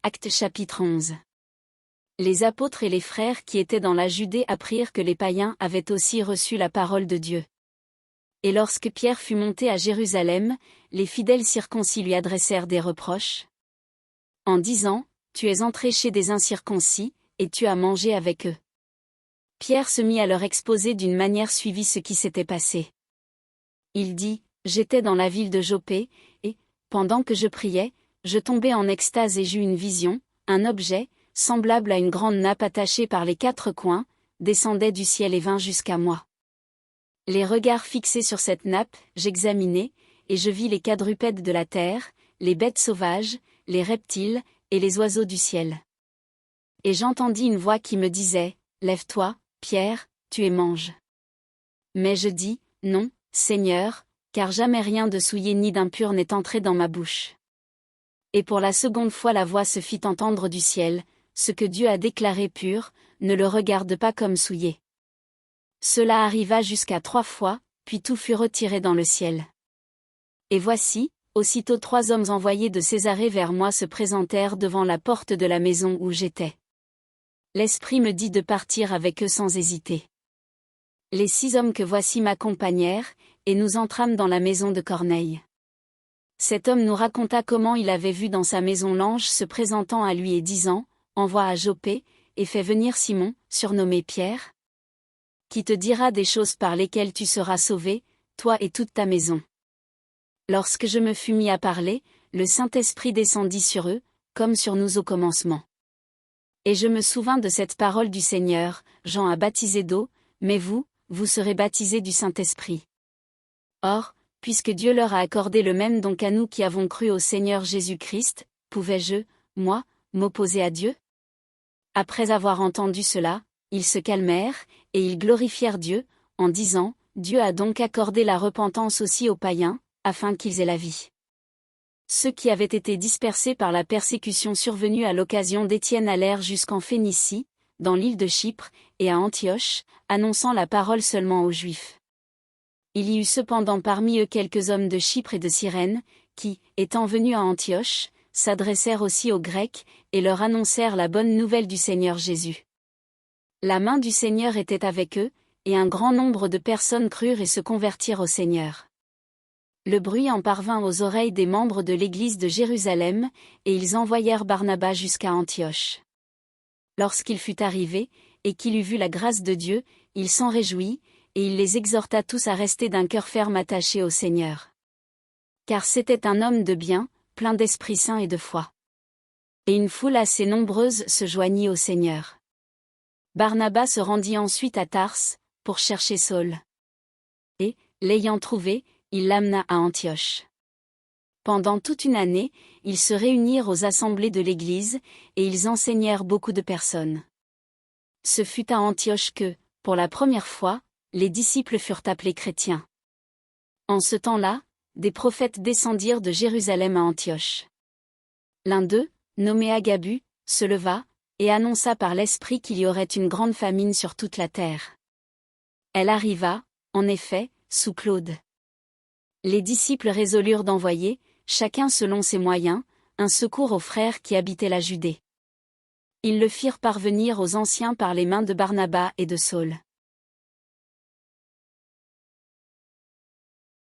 Actes chapitre 11. Les apôtres et les frères qui étaient dans la Judée apprirent que les païens avaient aussi reçu la parole de Dieu. Et lorsque Pierre fut monté à Jérusalem, les fidèles circoncis lui adressèrent des reproches, en disant, « Tu es entré chez des incirconcis, et tu as mangé avec eux. » Pierre se mit à leur exposer d'une manière suivie ce qui s'était passé. Il dit, « J'étais dans la ville de Jopé, et, pendant que je priais, je tombai en extase et j'eus une vision, un objet, semblable à une grande nappe attachée par les quatre coins, descendait du ciel et vint jusqu'à moi. Les regards fixés sur cette nappe, j'examinai, et je vis les quadrupèdes de la terre, les bêtes sauvages, les reptiles, et les oiseaux du ciel. Et j'entendis une voix qui me disait, « Lève-toi, Pierre, tue et mange. » Mais je dis, « Non, Seigneur, car jamais rien de souillé ni d'impur n'est entré dans ma bouche. » Et pour la seconde fois la voix se fit entendre du ciel, « Ce que Dieu a déclaré pur, ne le regarde pas comme souillé. » Cela arriva jusqu'à 3 fois, puis tout fut retiré dans le ciel. Et voici, aussitôt 3 hommes envoyés de Césarée vers moi se présentèrent devant la porte de la maison où j'étais. L'Esprit me dit de partir avec eux sans hésiter. Les 6 hommes que voici m'accompagnèrent, et nous entrâmes dans la maison de Corneille. Cet homme nous raconta comment il avait vu dans sa maison l'ange se présentant à lui et disant, « Envoie à Jopé, et fais venir Simon, surnommé Pierre, qui te dira des choses par lesquelles tu seras sauvé, toi et toute ta maison. » Lorsque je me fus mis à parler, le Saint-Esprit descendit sur eux, comme sur nous au commencement. Et je me souvins de cette parole du Seigneur, « Jean a baptisé d'eau, mais vous, vous serez baptisés du Saint-Esprit. » Or, puisque Dieu leur a accordé le même don qu'à nous qui avons cru au Seigneur Jésus-Christ, pouvais-je, moi, m'opposer à Dieu? Après avoir entendu cela, ils se calmèrent, et ils glorifièrent Dieu, en disant, « Dieu a donc accordé la repentance aussi aux païens, afin qu'ils aient la vie. » Ceux qui avaient été dispersés par la persécution survenue à l'occasion d'Étienne allèrent jusqu'en Phénicie, dans l'île de Chypre, et à Antioche, annonçant la parole seulement aux Juifs. Il y eut cependant parmi eux quelques hommes de Chypre et de Cyrène, qui, étant venus à Antioche, s'adressèrent aussi aux Grecs, et leur annoncèrent la bonne nouvelle du Seigneur Jésus. La main du Seigneur était avec eux, et un grand nombre de personnes crurent et se convertirent au Seigneur. Le bruit en parvint aux oreilles des membres de l'église de Jérusalem, et ils envoyèrent Barnabas jusqu'à Antioche. Lorsqu'il fut arrivé, et qu'il eut vu la grâce de Dieu, il s'en réjouit, et il les exhorta tous à rester d'un cœur ferme attaché au Seigneur. Car c'était un homme de bien, plein d'Esprit Saint et de foi. Et une foule assez nombreuse se joignit au Seigneur. Barnabas se rendit ensuite à Tarse, pour chercher Saul. Et, l'ayant trouvé, il l'amena à Antioche. Pendant toute une année, ils se réunirent aux assemblées de l'Église, et ils enseignèrent beaucoup de personnes. Ce fut à Antioche que, pour la première fois, les disciples furent appelés chrétiens. En ce temps-là, des prophètes descendirent de Jérusalem à Antioche. L'un d'eux, nommé Agabus, se leva, et annonça par l'Esprit qu'il y aurait une grande famine sur toute la terre. Elle arriva, en effet, sous Claude. Les disciples résolurent d'envoyer, chacun selon ses moyens, un secours aux frères qui habitaient la Judée. Ils le firent parvenir aux anciens par les mains de Barnabas et de Saul.